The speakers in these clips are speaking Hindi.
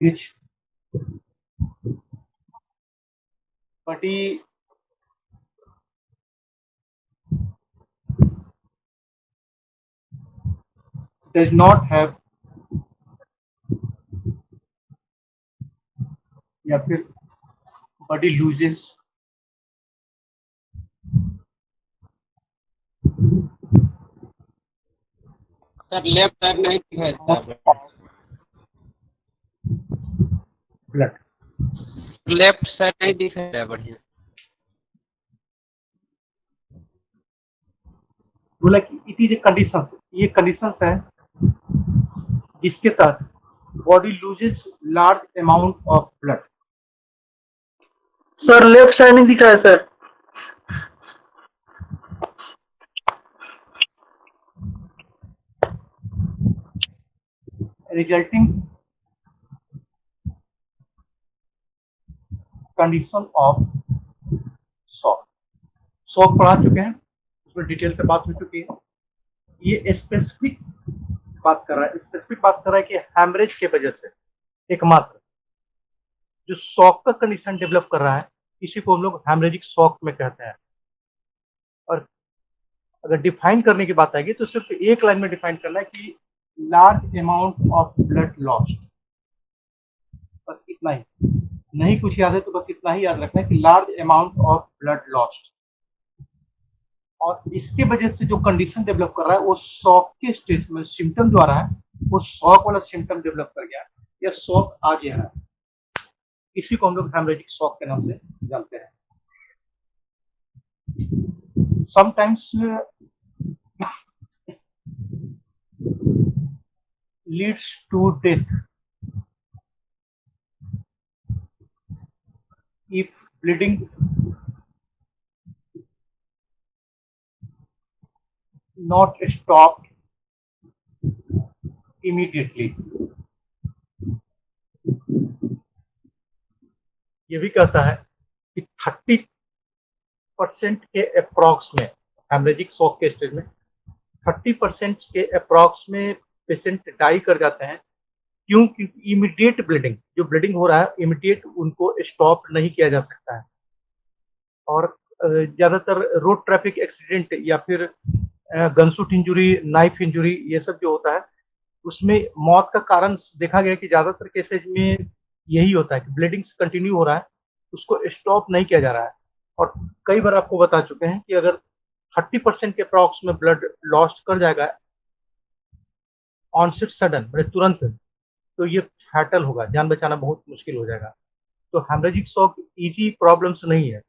which body does not have या फिर body loses sir left side नहीं दिखाई देता blood. लेफ्ट साइड नहीं दिखाई देता बढ़िया। बोला कि इट इज ए कंडीशंस, ये कंडीशंस है जिसके तहत body loses large amount of blood. Sir left side नहीं दिख रहा है sir. Resulting condition of shock. Shock पढ़ा चुके हैं, उसमें डिटेल पे बात हो चुकी है। ये स्पेसिफिक बात कर रहा है, स्पेसिफिक बात कर रहा है कि हैमरेज के वजह से एकमात्र जो शॉक का कंडीशन डेवलप कर रहा है, इसी को हम लोग हैमरेजिक शॉक में कहते हैं। और अगर डिफाइन करने की बात आएगी तो सिर्फ एक लाइन में डिफाइन करना है कि large amount of blood lost, बस इतना ही। नहीं कुछ याद है तो बस इतना ही याद रखना है कि large amount of blood lost. और इसके वजह से जो कंडीशन डेवलप कर रहा है वो शॉक के स्टेज में सिम्टम जो आ रहा है वो शॉक वाला सिम्टम डेवलप कर गया या शॉक आ गया है, इसी को हम लोग हेमरेजिक शॉक के नाम से जानते हैं। Sometimes leads to death if bleeding not stopped immediately। ये भी कहता है कि 30% के अप्रॉक्स में हेमरेजिक शॉक के स्टेज में 30% के अप्रॉक्स में पेशेंट डाई कर जाते हैं। क्यों? क्योंकि इमीडिएट ब्लीडिंग, जो ब्लीडिंग हो रहा है इमीडिएट उनको स्टॉप नहीं किया जा सकता है। और ज़्यादातर रोड ट्रैफिक एक्सीडेंट या फिर गनशूट इंजुरी, नाइफ इंजुरी, ये सब जो होता है उसमें मौत का कारण देखा गया कि ज़्यादातर केसेज में यही होता है कि ब्लीडिंग कंटिन्यू हो रहा है, उसको स्टॉप नहीं किया जा रहा है। और कई बार आपको बता चुके हैं कि अगर 30% के अप्रॉक्स में ब्लड लॉस्ट कर जाएगा ऑनसेट सडन, मतलब तुरंत, तो ये फैटल होगा, जान बचाना बहुत मुश्किल हो जाएगा। तो हेमरेजिक शॉक इजी प्रॉब्लम्स नहीं है।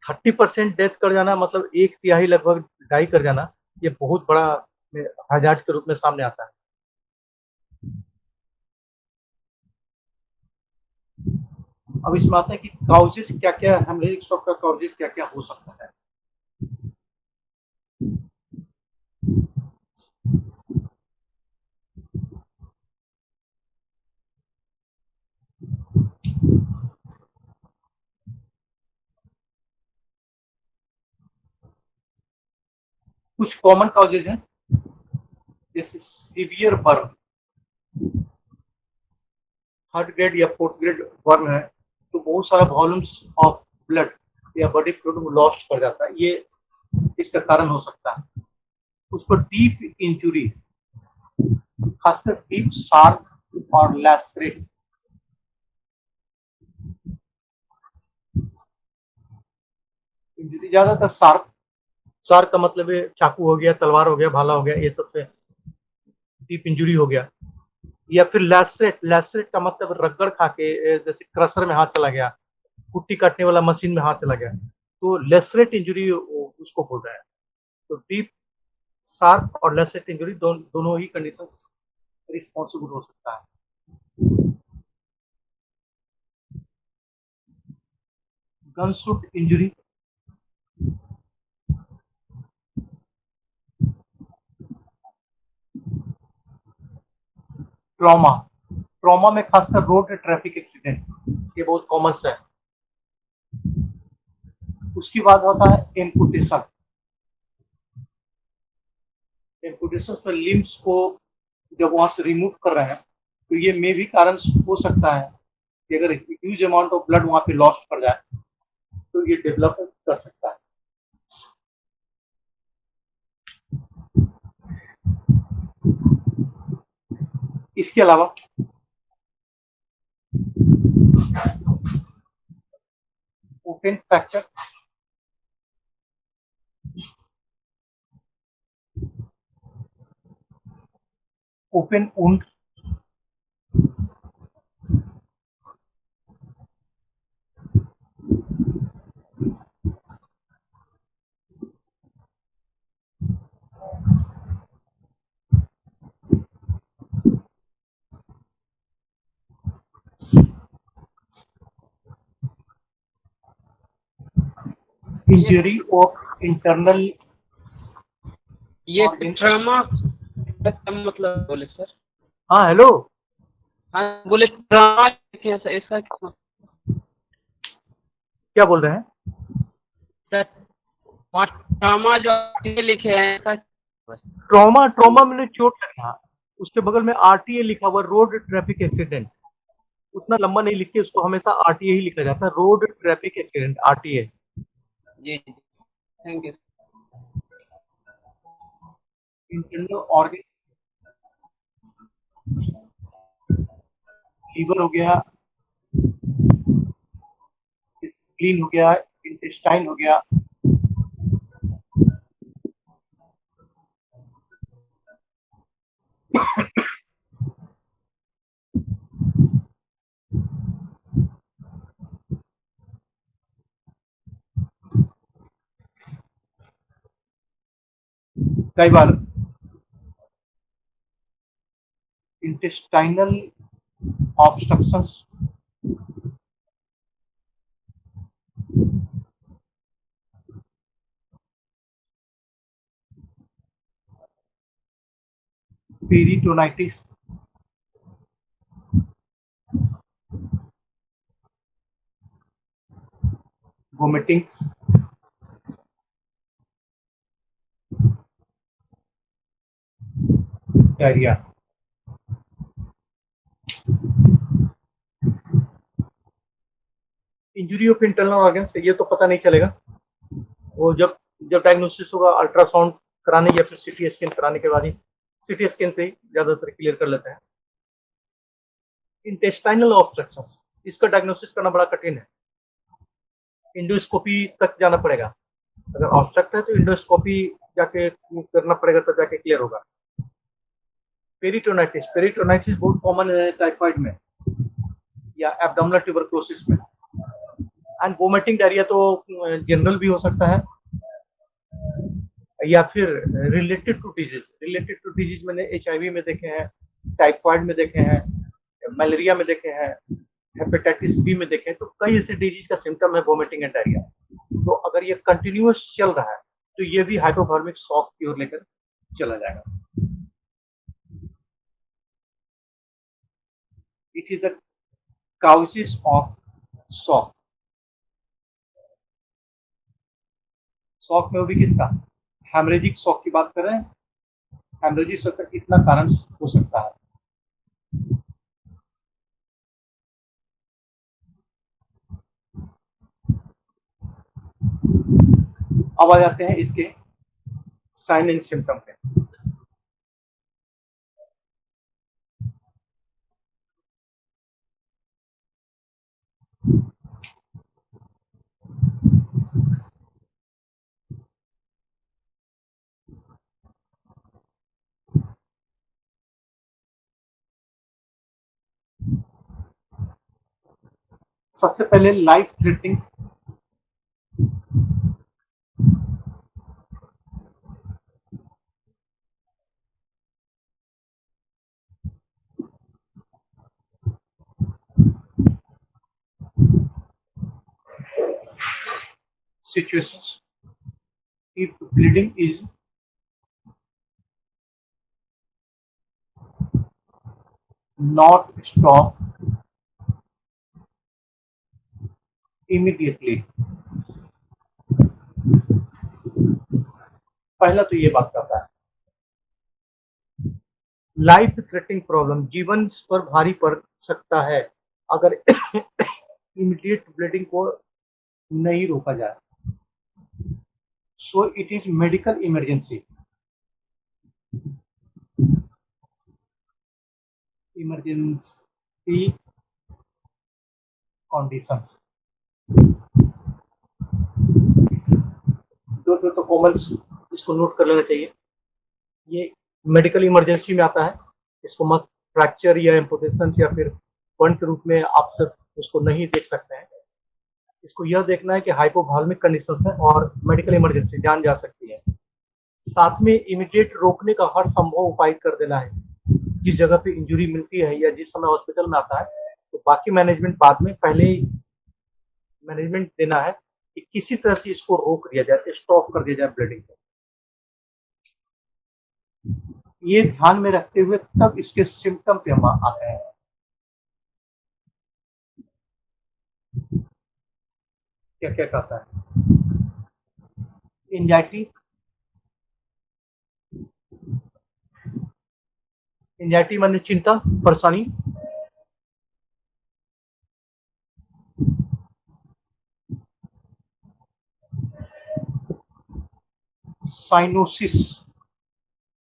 30% डेथ कर जाना मतलब 1/3 लगभग डाई कर जाना, ये बहुत बड़ा हजार्ड के रूप में सामने आता है। अब इसमें आता है कि काउजेस क्या क्या, हेमरेजिक शॉक का काउजेस क्या क्या हो सकता है। कुछ कॉमन काउजेज हैं जैसे सीवियर बर्न, 3rd ग्रेड या 4th ग्रेड बर्न है तो बहुत सारा वॉल्यूम्स ऑफ ब्लड या बॉडी फ्लूइड लॉस्ट कर जाता है, ये इसका कारण हो सकता है। उसको डीप इंजुरी, खासकर डीप शार्प और लैसरेट, इंजुरी ज्यादातर शार्प, शार्प का मतलब है चाकू हो गया, तलवार हो गया, भाला हो गया, ये सबसे डीप इंजुरी हो गया। या फिर लैसरेट, लैसरेट का मतलब रगड़ खा के, जैसे क्रशर में हाथ चला गया, कुट्टी काटने वाला मशीन में हाथ चला गया, तो लैसरेट इंजुरी उसको बोल रहा है। तो डीप शार्प और लैसरेट इंजुरी दोनों ही कंडीशन रिस्पॉन्सिबल हो सकता है। गनशूट इंजुरी, ट्रॉमा, ट्रॉमा में खासकर रोड ट्रैफिक एक्सीडेंट, ये बहुत कॉमन है। उसके बाद होता है एम्पुटेशन, एम्पुटेशन में लिम्स को जब वहां से रिमूव कर रहे हैं तो ये में भी कारण हो सकता है कि अगर ह्यूज अमाउंट ऑफ ब्लड वहां पे लॉस्ट कर जाए तो ये डेवलप कर सकता है। इसके अलावा open fracture, open wound, injury of internal ये organ। ट्रामा मतलब बोले सर? हाँ हेलो, हाँ बोले ट्रामा लिखे हैं सर, इसका क्या मतलब? क्या बोल रहे हैं? सर वहाँ ट्रामा जो आपके लिखे हैं इसका बस। ट्रॉमा, ट्रॉमा मैंने चोट लगा, उसके बगल में आरटीए लिखा हुआ, रोड ट्रैफिक एक्सीडेंट। उतना लंबा नहीं लिख के उसको हमेशा आरटीए ही लिखा जाता है, रोड ट्रैफिक एक्सीडेंट, आरटीए। जी जी thank you. Internal organ, liver हो गया, स्प्लीन हो गया, इंटेस्टाइन हो गया, कई बार intestinal obstructions, peritonitis, vomitings, diarrhoea. Injury of internal organ से ये तो पता नहीं चलेगा, वो जब जब डायग्नोसिस होगा अल्ट्रासाउंड कराने या फिर सीटी स्कैन कराने के बाद ही, सीटी स्कैन से ही ज्यादातर क्लियर कर लेते हैं। इंटेस्टाइनल ऑब्स्ट्रक्शंस, इसका डायग्नोसिस करना बड़ा कठिन है, इंडोस्कोपी तक जाना पड़ेगा। अगर ऑब्स्ट्रक्ट है तो इंडोस्कोपी जाके करना पड़ेगा तो जाके क्लियर होगा। पेरिटोनाइटिस, पेरिटोनाइटिस बहुत कॉमन है टाइफाइड में या एब्डोमिनल ट्यूबरकुलोसिस में। एंड वोमिटिंग डायरिया तो जनरल भी हो सकता है या फिर related to disease. Related to disease मैंने एचआईवी में देखे हैं, टाइफाइड में देखे हैं, मलेरिया में देखे हैं, हेपेटाइटिस बी में देखे हैं। तो कई ऐसे डिजीज का सिम्टम है वोमिटिंग एंड डायरिया। तो अगर ये कंटिन्यूअस चल रहा है तो ये भी हाइपोथर्मिक शॉक की ओर लेकर चला जाएगा। It is the causes of shock. Shock में वो भी किसका, हेमरेजिक शॉक की बात कर रहे हैं। हेमरेजिक शॉक का कितना कारण हो सकता है। अब आ जाते हैं इसके साइन एंड सिम्टम पे। सबसे पहले life threatening situations, if bleeding is not stopped immediately। पहला तो ये बात करता है। लाइफ थ्रेटनिंग प्रॉब्लम, जीवन पर भारी पड़ सकता है अगर इमीडिएट ब्लीडिंग को नहीं रोका जाए। So it is medical emergency. Emergency conditions, दो तो कॉमन्स इसको नोट कर लेना चाहिए। ये मेडिकल इमरजेंसी में आता है, इसको मत फ्रैक्चर या एम्पुटेशन या फिर बर्न के रूप में आप सब उसको नहीं देख सकते हैं। इसको यह देखना है कि हाइपोवॉल्मिक कंडीशंस है और मेडिकल इमरजेंसी, जान जा सकती है। साथ में इमीडिएट रोकने का हर संभव उपाय कर देना है। जिस जगह पे इंजरी मिलती है या जिस समय हॉस्पिटल में आता है, तो बाकी मैनेजमेंट बाद में, पहले ही मैनेजमेंट देना है कि किसी तरह से इसको रोक दिया जाए, स्टॉप कर दिया जाए ब्लीडिंग को। ये ध्यान में रखते हुए तब इसके सिम्टम पे हम आते हैं। क्या क्या कहता है? एंजाइटी, एंजाइटी माने चिंता, परेशानी। साइनोसिस,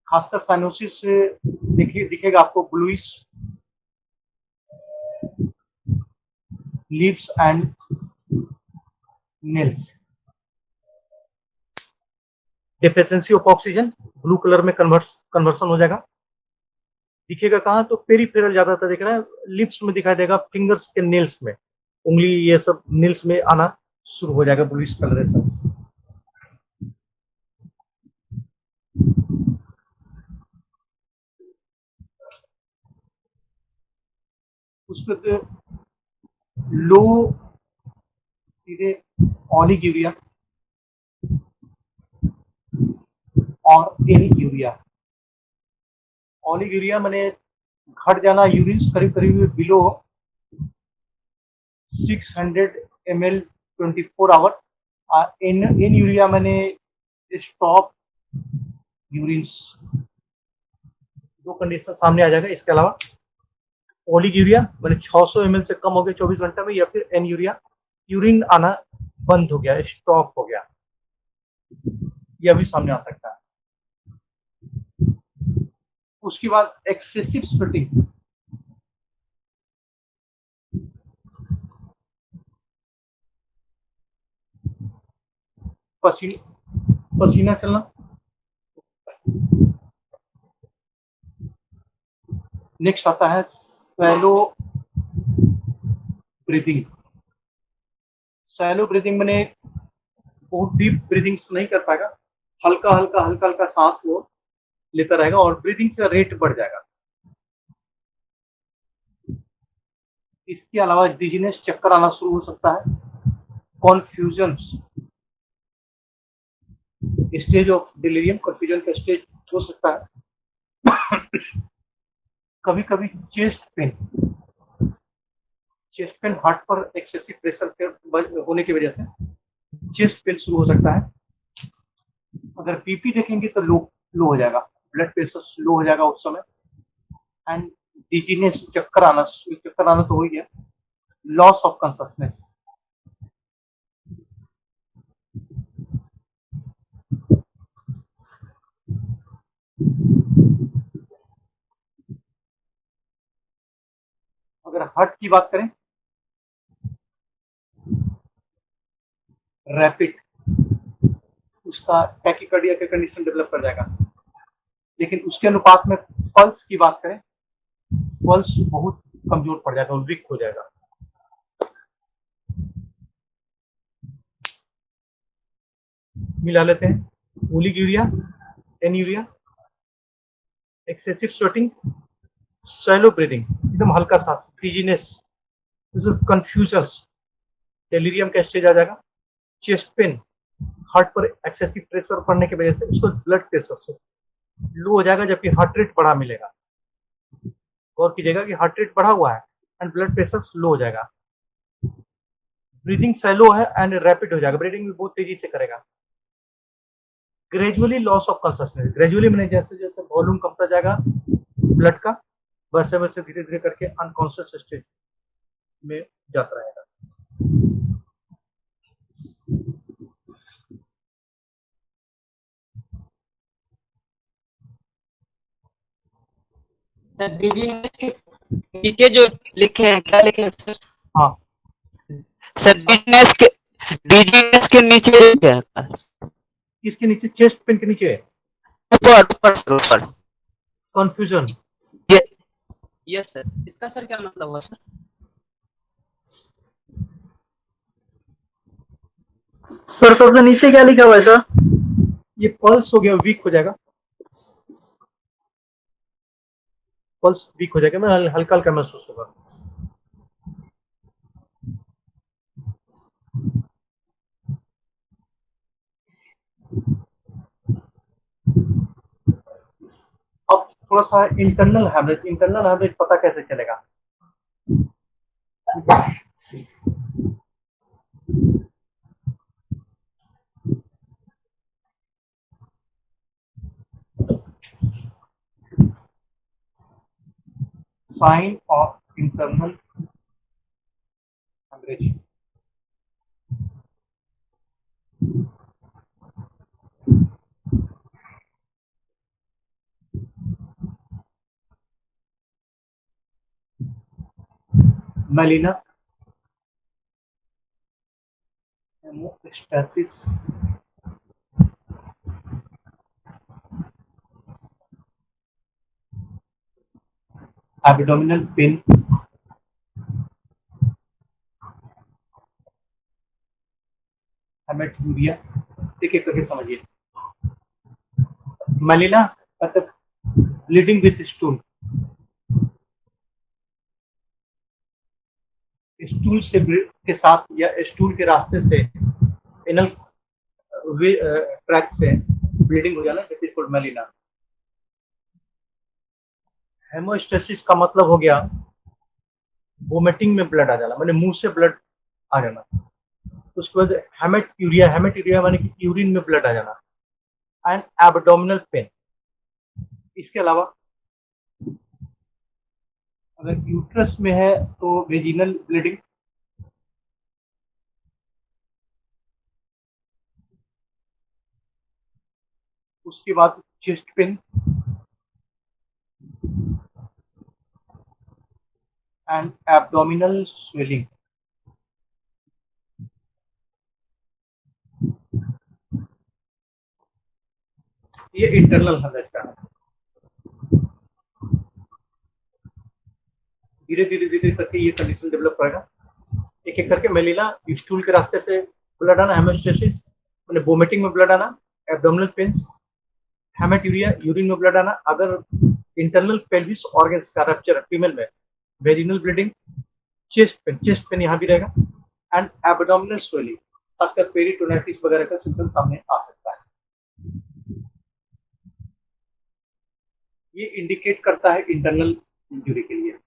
खासकर साइनोसिस से दिखेगा आपको bluish lips and nails. Deficiency of oxygen, blue colour में कन्वर्सन हो जाएगा। दिखेगा कहाँ? तो पेरीफेरल ज्यादातर दिख रहा है, लिप्स में दिखाई देगा, फिंगर्स के नेल्स में, उंगली ये सब नेल्स में आना शुरू हो जाएगा ब्लूइश कलरेशंस। उसमें लो सीधे ऑलिगुरिया और एनीयूरिया। ऑलिगुरिया माने घट जाना, यूरिन करीब करीब बिलो 600 ml 24 आवर। एनीयूरिया माने स्टॉप यूरिन्स। दो कंडीशन सामने आ जाएगा। इसके अलावा ओलिगुरिया मैंने 600 ml से कम हो गया 24 घंटे में, या फिर एनयूरिया, यूरिन आना बंद हो गया, स्टॉप हो गया, यह भी सामने आ सकता है। उसके बाद एक्सेसिव स्वेटिंग, पसीना चलना। नेक्स्ट आता है शैलो ब्रीदिंग। शैलो ब्रीदिंग मैंने बहुत डीप ब्रीदिंग्स नहीं कर पाएगा, हल्का हल्का हल्का हल्का सांस वो लेता रहेगा और ब्रीदिंग से रेट बढ़ जाएगा। इसके अलावा डिजीनेस, चक्कर आना शुरू हो सकता है। Confusion, stage of delirium, confusion का स्टेज हो सकता है। कभी कभी chest pain, chest pain heart पर एक्सेसिव प्रेशर होने की वजह से चेस्ट पेन शुरू हो सकता है। अगर बीपी देखेंगे तो लो हो जाएगा, ब्लड प्रेशर लो हो जाएगा उस समय। एंड डिजीनेस, चक्कर आना तो हो ही गया। लॉस ऑफ कॉन्शसनेस, अगर हार्ट की बात करें, रैपिड, उसका टैकिकार्डिया का कंडीशन डेवलप कर जाएगा। लेकिन उसके अनुपात में पल्स की बात करें, पल्स बहुत कमजोर पड़ जाएगा, वीक हो जाएगा। मिला लेते हैं। Oliguria, anuria, excessive sweating, shallow breathing, एकदम हल्का सांस, डिजीनेस, कंफ्यूजन, डेलीरियम का स्टेज आ जाएगा। चेस्ट पेन, हार्ट पर एक्सेसिव प्रेशर पड़ने की वजह से उसको ब्लड प्रेशर से लो हो जाएगा, जबकि हार्ट रेट बढ़ा मिलेगा। गौर कीजिएगा कि हार्ट रेट बढ़ा हुआ है एंड ब्लड प्रेशर स्लो हो जाएगा। ब्रीदिंग सैलो है एंड रैपिड हो जाएगा, ब्रीदिंग भी बहुत तेजी से करेगा। Gradually loss of consciousness, gradually मैंने जैसे जैसे वॉल्यूम कमता जाएगा, ब्लड का, वैसे वैसे धीरे धीरे करके अनकॉन्शियस स्टेज में जाता रहेगा। सर डीजीएनएस के नीचे जो लिखे हैं, क्या लिखे हैं सर? हाँ सर डीजीएनएस के नीचे क्या है? इसके नीचे, चेस्ट पेन के नीचे ऊपर सर, ऊपर। कंफ्यूजन। यस सर, इसका सर क्या मतलब हुआ सर? सर सबसे नीचे क्या लिखा हुआ है सर? ये पल्स हो गया, वीक हो जाएगा, पल्स वीक हो जाएगा, मैं हल्का हल्का महसूस होगा। अब थोड़ा सा इंटरनल हैमरेज पता कैसे चलेगा? Sign of internal haemorrhage, melaena, haemostasis, abdominal pain, haematuria. एक एक करके समझिए। मेलिना मतलब ब्लीडिंग विथ स्टूल, स्टूल से के साथ या स्टूल के रास्ते से एनल ट्रैक से ब्लीडिंग हो जाना, that is called melaena. Haemostasis का मतलब हो गया वोमिटिंग में ब्लड आ जाना, माने मुंह से ब्लड आ जाना। उसके बाद हेमेटूरिया माने कि यूरिन में ब्लड आ जाना। एंड एब्डोमिनल पेन, इसके अलावा अगर यूट्रस में है तो वेजिनल ब्लीडिंग, उसके बाद chest pain and abdominal swelling. ये इंटरनल हेमरेज का है। धीरे धीरे धीरे करके ये कंडीशन डेवलप करेगा। एक एक करके मेलिना, स्टूल के रास्ते से ब्लड आना, हेमोस्टेसिस माने वोमिटिंग में ब्लड आना, एब्डोमिनल पेन्स, हेमेटूरिया यूरिन में ब्लड आना। अगर इंटरनल पेल्विस ऑर्गन्स का रप्चर फीमेल में, वेजिनल ब्लीडिंग, चेस्ट पेन यहाँ भी रहेगा एंड एब्डोमिनल स्वेलिंग, खासकर पेरिटोनाइटिस वगैरह का सिम्टम सामने आ सकता है। ये इंडिकेट करता है इंटरनल इंजुरी के लिए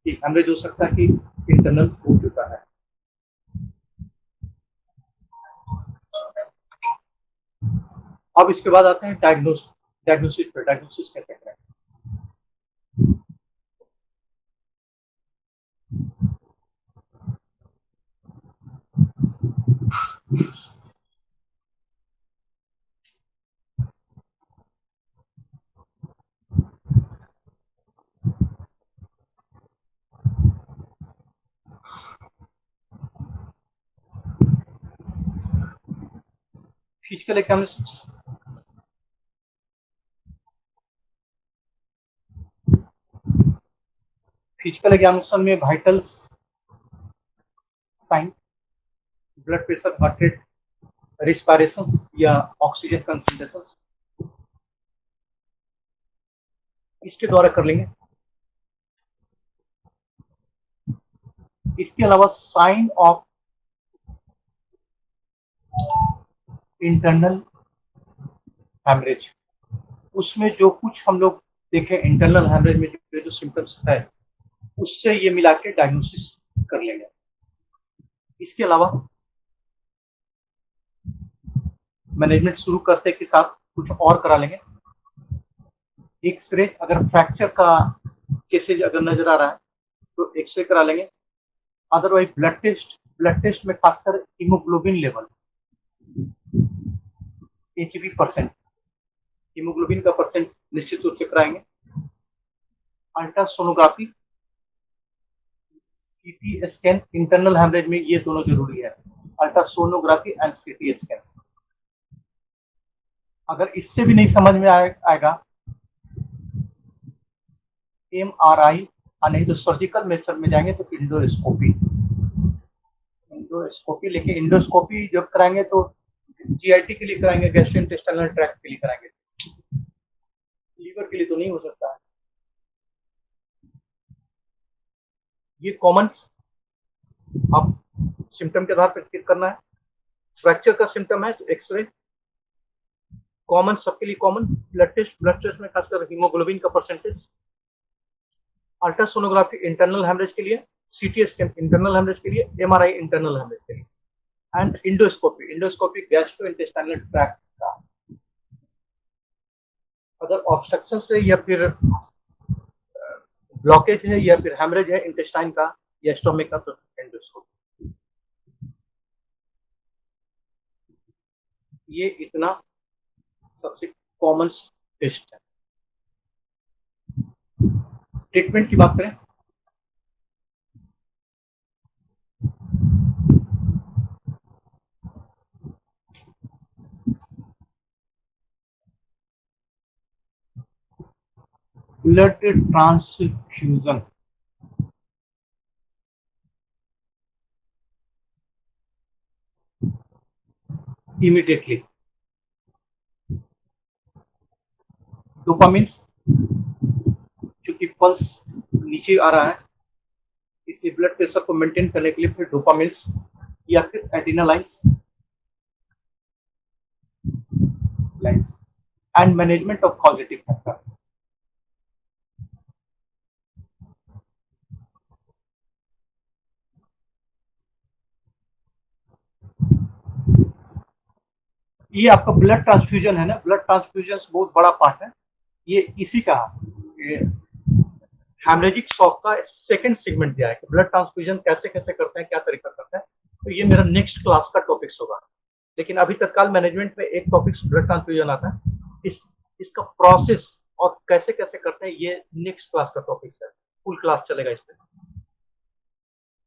कि हेमरेज हो सकता है कि इंटरनल हो चुका है। अब इसके बाद आते हैं डायग्नोसिस पे। डायग्नोसिस कैसे करें? फिजिकल एग्जामिनेशन, फिजिकल एग्जामिनेशन में vitals sign, blood pressure, heart rate, respiration या ऑक्सीजन कंसंट्रेशन, इसके द्वारा कर लेंगे। इसके अलावा साइन ऑफ इंटरनल हैमरेज, उसमें जो कुछ हम लोग देखें इंटरनल हैमरेज में जो सिम्टम्स है उससे ये मिला के डायग्नोसिस कर लेंगे। इसके अलावा मैनेजमेंट शुरू करते के साथ कुछ और करा लेंगे। एक्सरे, अगर फ्रैक्चर का केसेज अगर नजर आ रहा है तो एक्सरे करा लेंगे। अदरवाइज ब्लड टेस्ट में खासकर haemoglobin level, HB percent, haemoglobin का परसेंट निश्चित रूप से कराएंगे। Ultrasonography, CT scan, internal haemorrhage में ये दोनों जरूरी है, अल्ट्रासोनोग्राफी एंड सीटी स्कैन। अगर इससे भी नहीं समझ में आएगा, एमआरआई, और नहीं तो सर्जिकल मेथड में जाएंगे तो इंडोस्कोपी लेके, इंडोस्कोपी जब कराएंगे तो जीआईटी के लिए कराएंगे, गैस्ट्रोइंटेस्टाइनल ट्रैक्ट के लिए कराएंगे, लीवर के लिए तो नहीं हो सकता है। ये कॉमन आप सिम्टम के आधार पर चेक करना है। फ्रैक्चर का सिम्टम है तो एक्सरे कॉमन, सबके लिए कॉमन। ब्लड टेस्ट में खासकर हीमोग्लोबिन का परसेंटेज। अल्ट्रासोनोग्राफी इंटरनल हेमरेज के लिए, सीटी स्कैन इंटरनल हेमरेज के लिए, एमआरआई इंटरनल हेमरेज के लिए, एंड इंडोस्कोपी गैस्ट्रोइंटेस्टाइनल ट्रैक्ट का। अगर ऑब्स्ट्रक्शन से या फिर ब्लॉकेज है या फिर हेमरेज है इंटेस्टाइन का या स्टोमक का तो एंडोस्कोपी। ये इतना सबसे कॉमन टेस्ट है। ट्रीटमेंट की बात करें, ब्लड ट्रांसफ्यूजन, इमीडिएटली डोपामिन, क्योंकि पल्स नीचे आ रहा है इसलिए ब्लड प्रेशर को मेंटेन करने के लिए फिर डोपामिन या फिर adrenalines and management of positive factor. ये आपका ब्लड ट्रांसफ्यूजन है ना, ब्लड ट्रांसफ्यूजन बहुत बड़ा पार्ट है। ये इसी का हेमरेजिक शॉक का सेकंड सेगमेंट दिया है कि ब्लड ट्रांसफ्यूजन कैसे कैसे करते हैं, क्या तरीका करते हैं, तो ये मेरा नेक्स्ट क्लास का टॉपिक्स होगा। लेकिन अभी तत्काल मैनेजमेंट में एक टॉपिक ब्लड ट्रांसफ्यूजन आता है, इसका प्रोसेस और कैसे कैसे करते हैं ये नेक्स्ट क्लास का टॉपिक है, फुल क्लास चलेगा इसमें।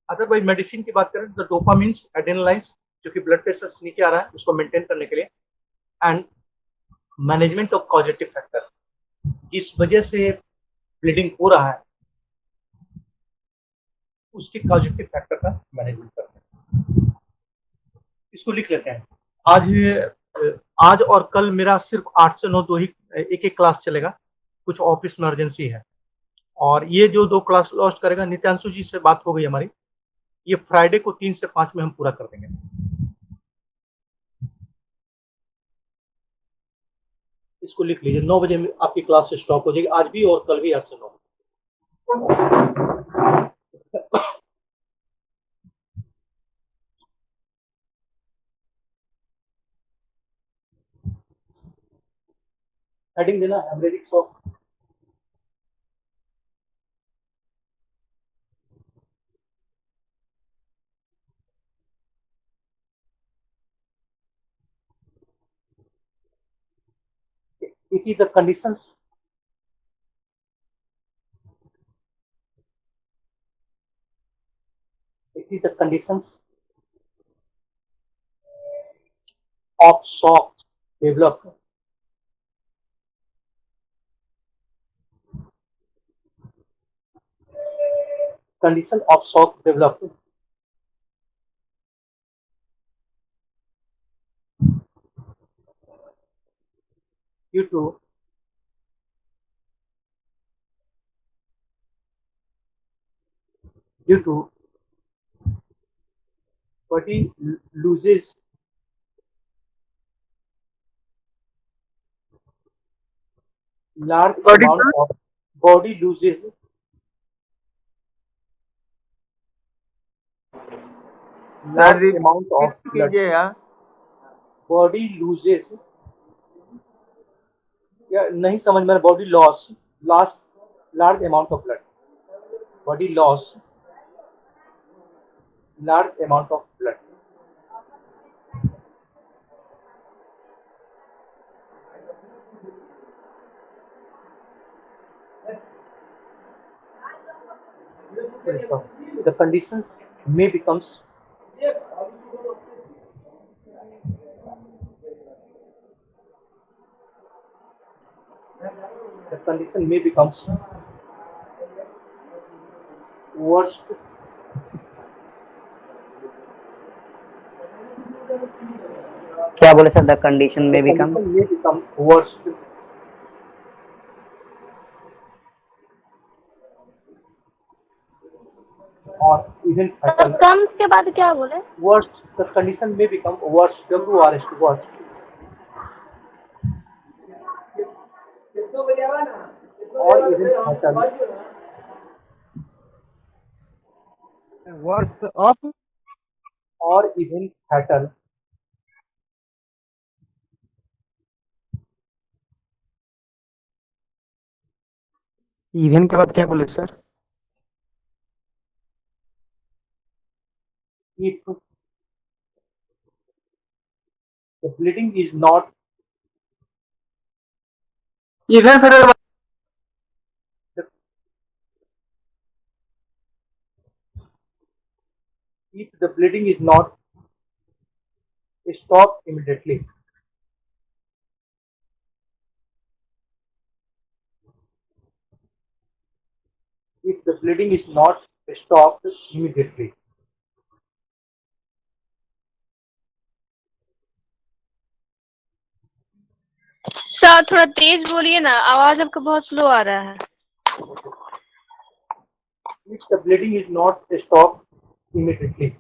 अदरवाइज मेडिसिन की बात करें तो डोपामिन, एड्रेनालाइंस, जो कि ब्लड प्रेशर नीचे आ रहा है उसको मेंटेन करने के लिए, and management of positive factor, जिस वजह से ब्लीडिंग हो रहा है उसके पॉजिटिव फैक्टर का मैनेजमेंट करते हैं। इसको लिख लेते हैं। आज और कल मेरा सिर्फ 8 से 9 दो ही एक एक क्लास चलेगा, कुछ ऑफिस में अर्जेंसी है, और ये जो 2 क्लास लॉस्ट करेगा, नित्यांशु जी से बात हो गई हमारी, ये फ्राइडे को 3 से 5 में हम पूरा कर देंगे। इसको लिख लीजिए, 9 बजे आपकी क्लास से स्टॉप हो जाएगी, आज भी और कल भी 8 से 9। हेडिंग देना haemorrhagic shock. It is the conditions of shock developed due to body loses large Body amount of body loses large Sir, amount of blood. कीजिए यार। Body loses क्या नहीं समझ में, body loss large amount of blood, body loss large amount of blood. The conditions may becomes the condition may becomes worst क्या बोले सर? द कंडीशन में become condition may become worst or even fatal. कम के बाद क्या बोले? Worst, the condition may become worse, WRST, worst, or even fatal, worse of or even fatal. Even के बाद क्या बोले sir? If the bleeding is not even federal if the bleeding is not stopped immediately, if the bleeding is not stopped immediately, sir थोड़ा तेज बोलिए ना, आवाज आपका बहुत स्लो आ रहा है. if the bleeding is not stopped immediately,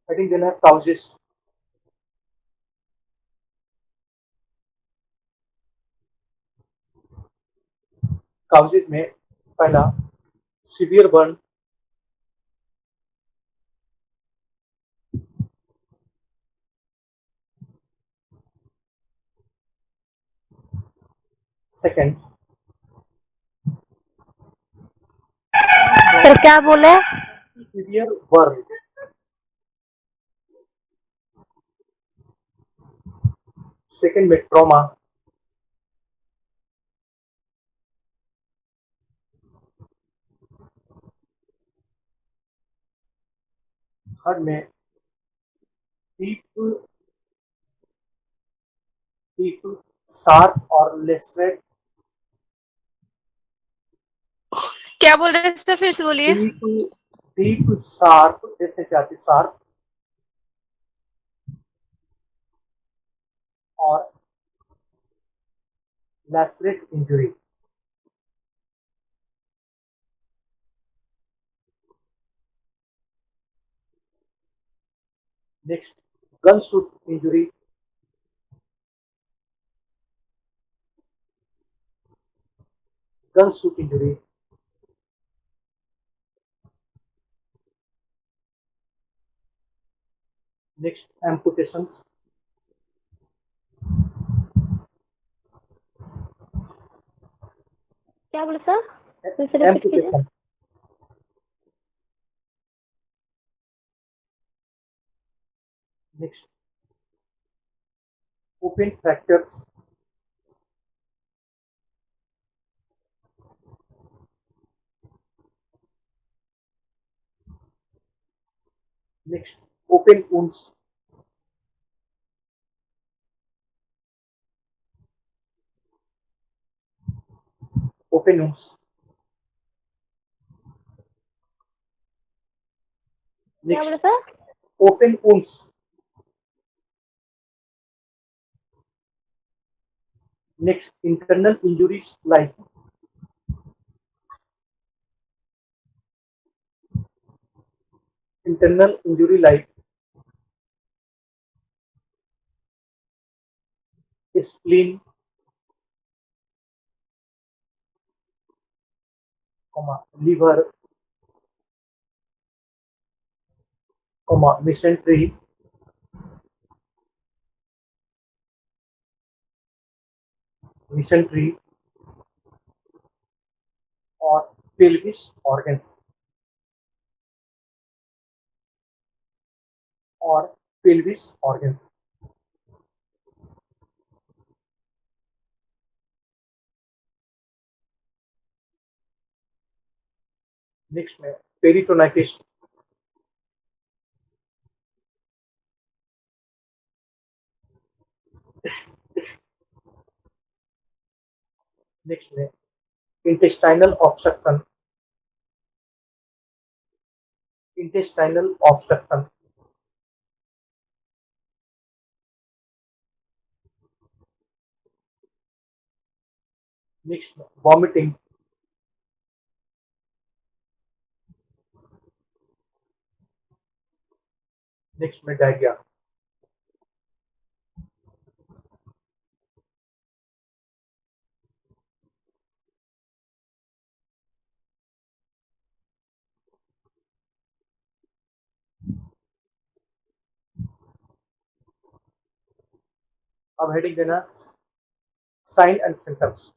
I think then have causes. Causes में पहला severe burn, second सर क्या बोले? severe burn, second में trauma, थर्ड में deep sharp और lacerate, क्या बोल रहे हैं सर, फिर से बोलिए. deep sharp, जैसे चाहती sharp और lacerate injury. Next, gunshot injury, gunshot injury. Next, amputations. क्या बोले सर, फिर से रिपीट कीजिए. Amputation. Next, open fractures. Next, open wounds. Open wounds. क्या Next, बोले sir? open wounds. Next, internal injuries like spleen, liver, mesentery, or pelvis organs, or pelvis organs. Next में पेरिटोनाइटिस, नेक्स्ट में इंटेस्टाइनल ऑब्स्ट्रक्शन, नेक्स्ट में वॉमिटिंग, नेक्स्ट में डायरिया। अब हेडिंग देना sign and symptoms.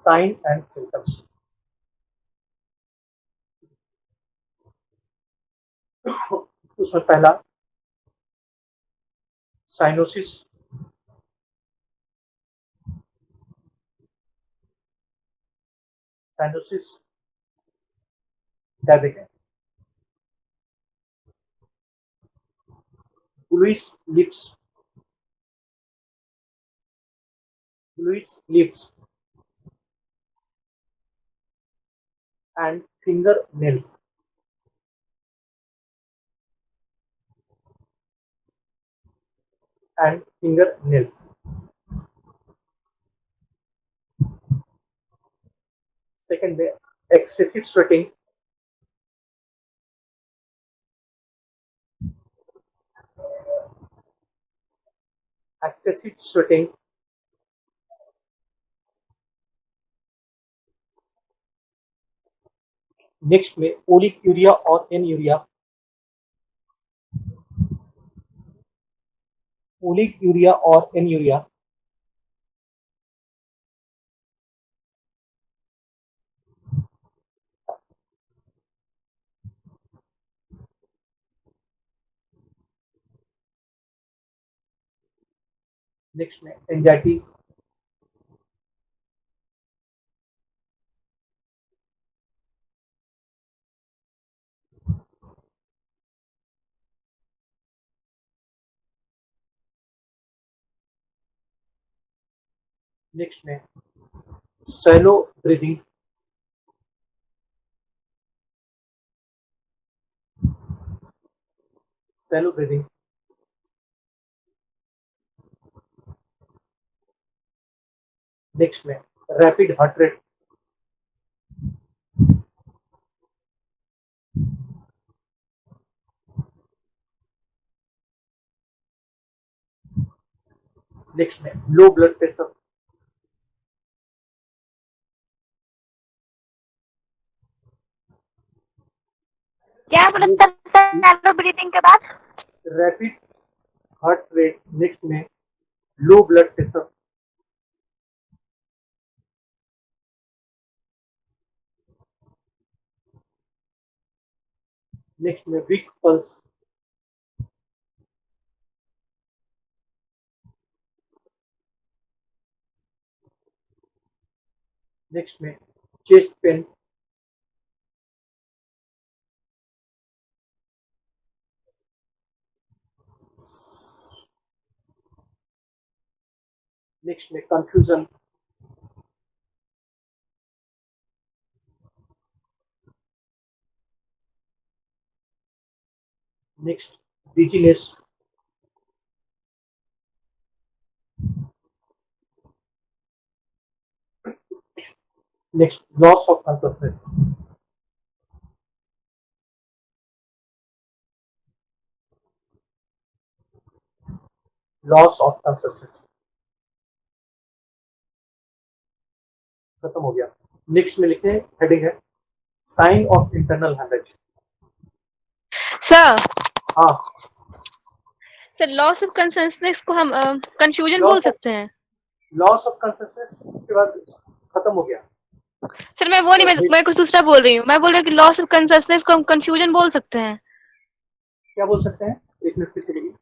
Sign and symptoms. उसमें पहला साइनोसिस, क्या देखें, bluish lips and fingernails. Second में excessive sweating, नेक्स्ट में ओलिगुरिया और एनुरिया, नेक्स्ट में एंजाइटी, नेक्स्ट में शैलो ब्रीदिंग, नेक्स्ट में रैपिड हार्ट रेट, नेक्स्ट में लो ब्लड प्रेशर, क्या बोला सर ब्रीथिंग के बाद? रैपिड हार्ट रेट, नेक्स्ट में लो ब्लड प्रेशर, नेक्स्ट में वीक पल्स, नेक्स्ट में चेस्ट पेन, नेक्स्ट में confusion, next dizziness, next loss of consciousness. Loss of consistency खत्म हो गया। नेक्स्ट में लिखे हेडिंग है sign of internal haemorrhage. Sir हाँ, सर लॉस ऑफ कंसिस्टेंसी को हम कंफ्यूजन Loss बोल of- सकते हैं। लॉस ऑफ कंसिस्टेंसी उसके बाद खत्म हो गया। सर मैं वो नहीं, मैं कुछ दूसरा बोल रही हूँ। मैं बोल रही हूँ कि लॉस ऑफ कंसिस्टेंसी को हम कंफ्यूजन बोल सकते हैं। क्या बोल सकते हैं, एक मिनट फिर से बोलिए।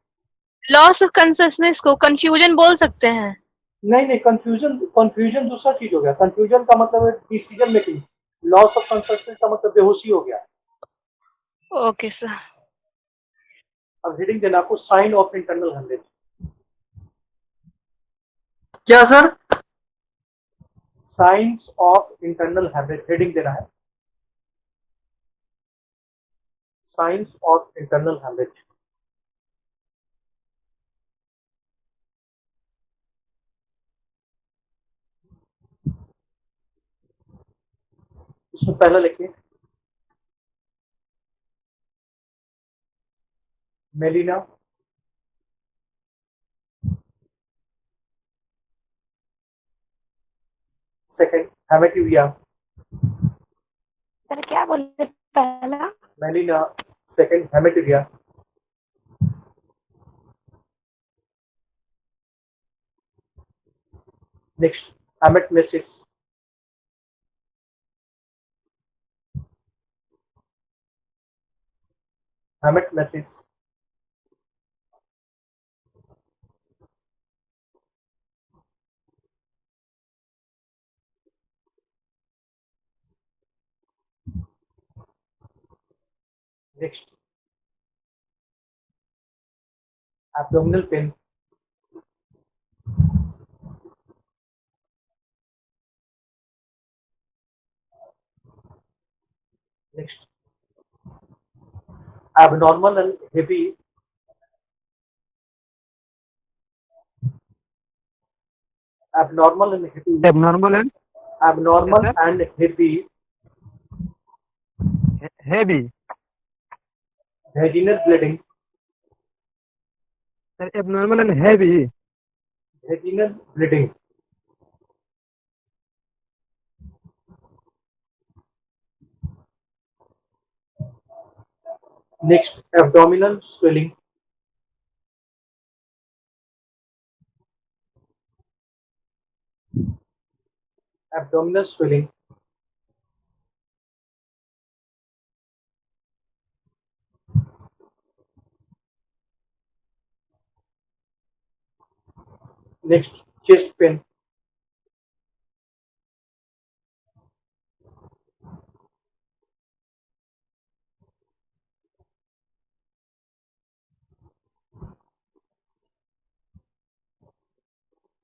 लॉस ऑफ कंसिस्टेंसी को कंफ्यूजन बोल सकते हैं। नहीं नहीं, कंफ्यूजन दूसरा चीज हो गया। कंफ्यूजन का मतलब है decision making. Loss of consistency का मतलब बेहोशी हो गया। Okay sir. अब हेडिंग देना आपको साइन ऑफ इंटरनल हेमरेज। क्या sir? Science of internal haemorrhage heading देना है, साइंस ऑफ इंटरनल हेमरेज। इसमें पहला लिखिए मेलिना, सेकंड हेमेटुरिया, सर क्या बोले पहला? Melaena, second haematuria, next haematemesis, haematemesis, next abdominal pain, next abnormal and heavy abnormal and heavy abnormal and abnormal Yes, sir. and heavy heavy. vaginal bleeding, sir abnormal and heavy. vaginal bleeding, next abdominal swelling, abdominal swelling, next chest pain,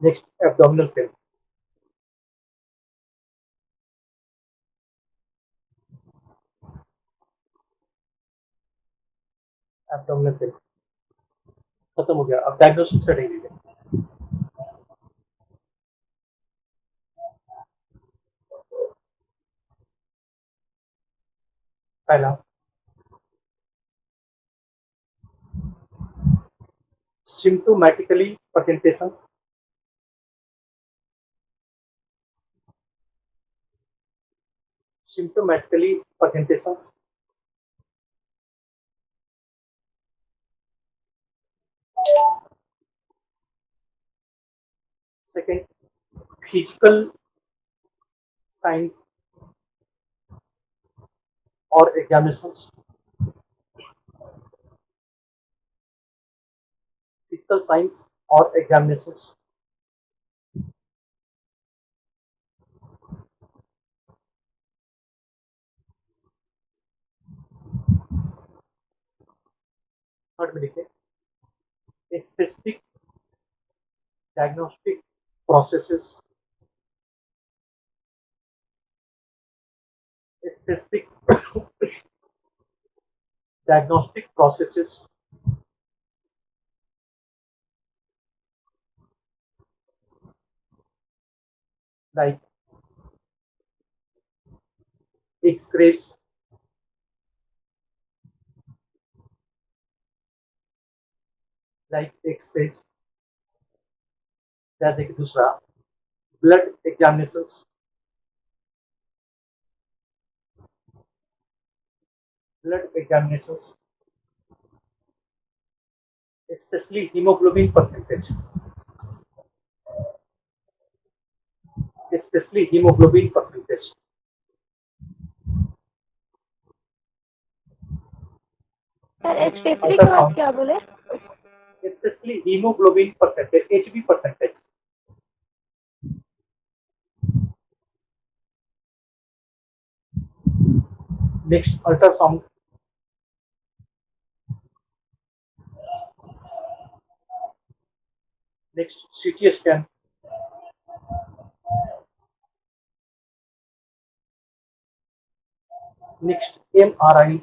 next abdominal pain, abdominal pain खत्म हो गया। अब डायग्नोसिस सेटिंग लीजिए। पहला symptomatically presentations, symptomatically presentations, second physical signs or examinations, physical signs or examinations, third में लिखे specific diagnostic processes, specific diagnostic processes like X-rays, like X-rays, जैसे कि दूसरा blood examinations, especially hemoglobin percentage, especially hemoglobin percentage. Sir specific के बाद क्या बोले? Especially hemoglobin percentage, HB percentage. Next, ultrasound. Next, CT scan. Next, MRI.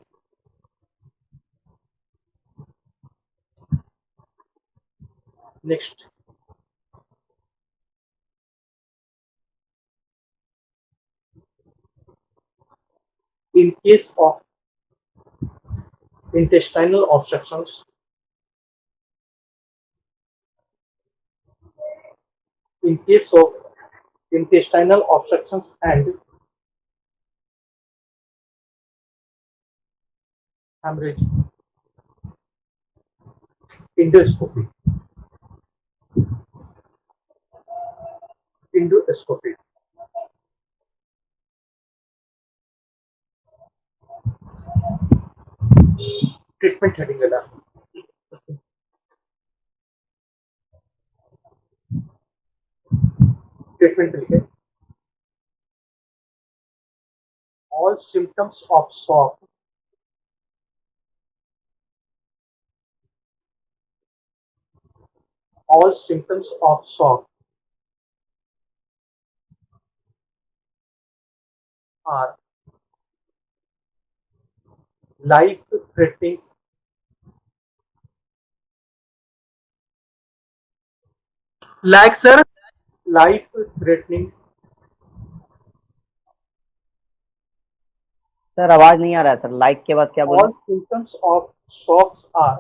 Next, in case of intestinal obstructions, in case of intestinal obstructions and hemorrhage, endoscopy, endoscopy. Treatment heading वाला treatment पे लिखे all symptoms of shock, all symptoms of shock are life threatening, Like, sir? life threatening, sir आवाज नहीं आ रहा है सर, लाइक के बाद क्या बोले? all symptoms of shocks are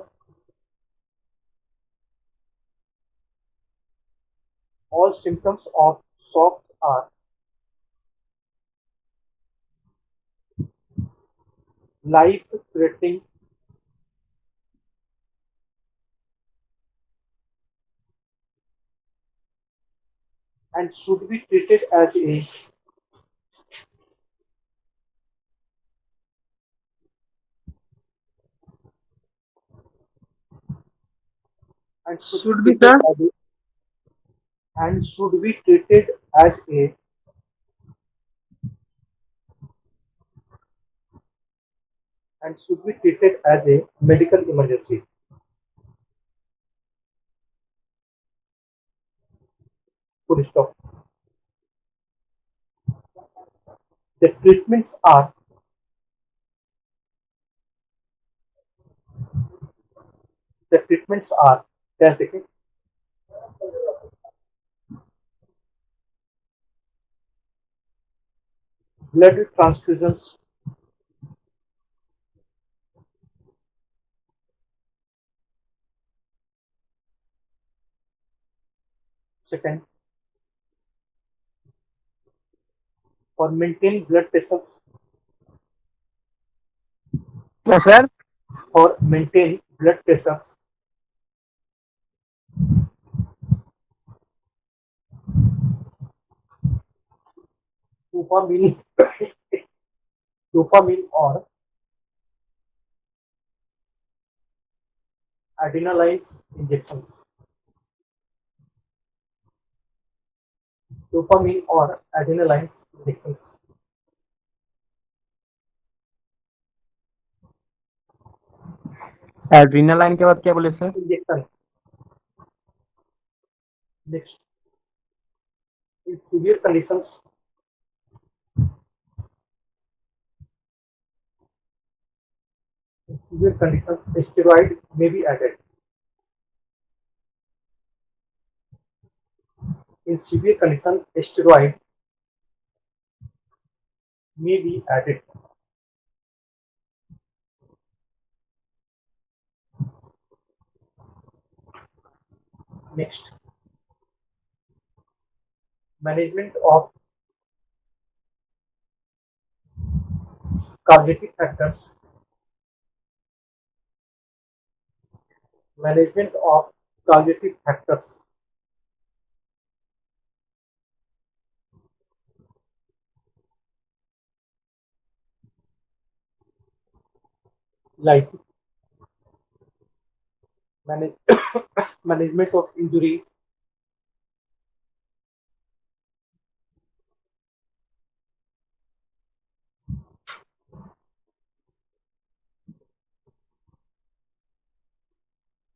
all symptoms of shocks are life threatening, and should be treated as a and Should be, sir? and should be treated as a and should be treated as a medical emergency. Full stop. The treatments are क्या देखें blood transfusions, second for maintain blood pressures, Yes, sir. for maintain blood pressures, dopamine dopamine or adrenaline injections, dopamine or adrenaline injections. एड्रीनालाइन के बाद क्या बोले sir? Injection. Next, in severe conditions, steroid may be added. In severe conditions, steroid may be added. Next, management of causative factors, management of causative factors like management of injury,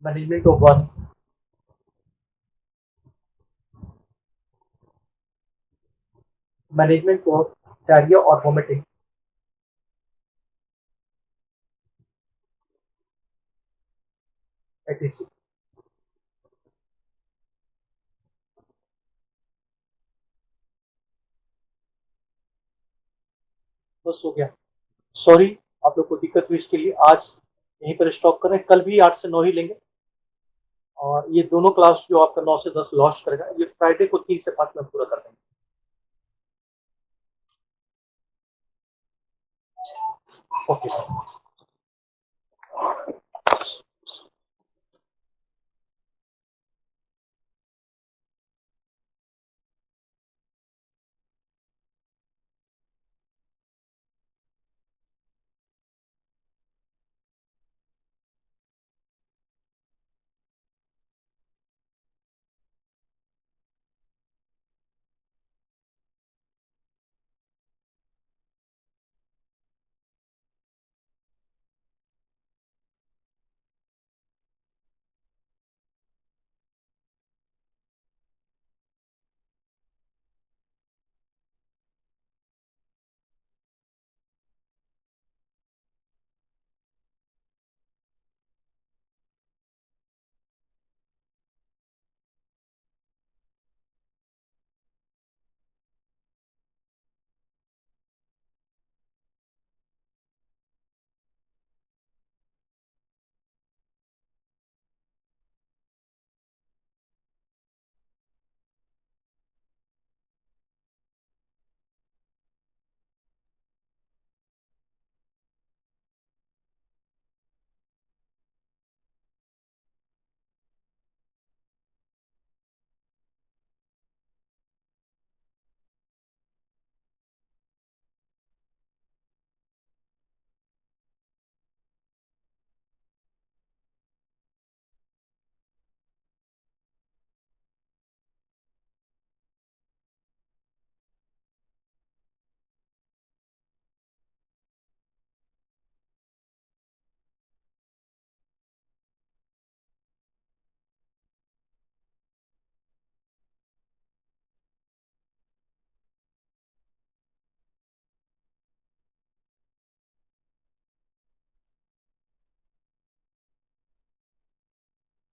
management of one, management of diarrhea or vomiting, etc. बस हो गया। सॉरी आप लोग को दिक्कत हुई इसके लिए। आज यहीं पर स्टॉप करें, कल भी 8 से 9 ही लेंगे और ये दोनों क्लास जो आपका 9 से 10 लॉन्च करेगा ये फ्राइडे को 3 से 5 में पूरा कर देंगे। ओके।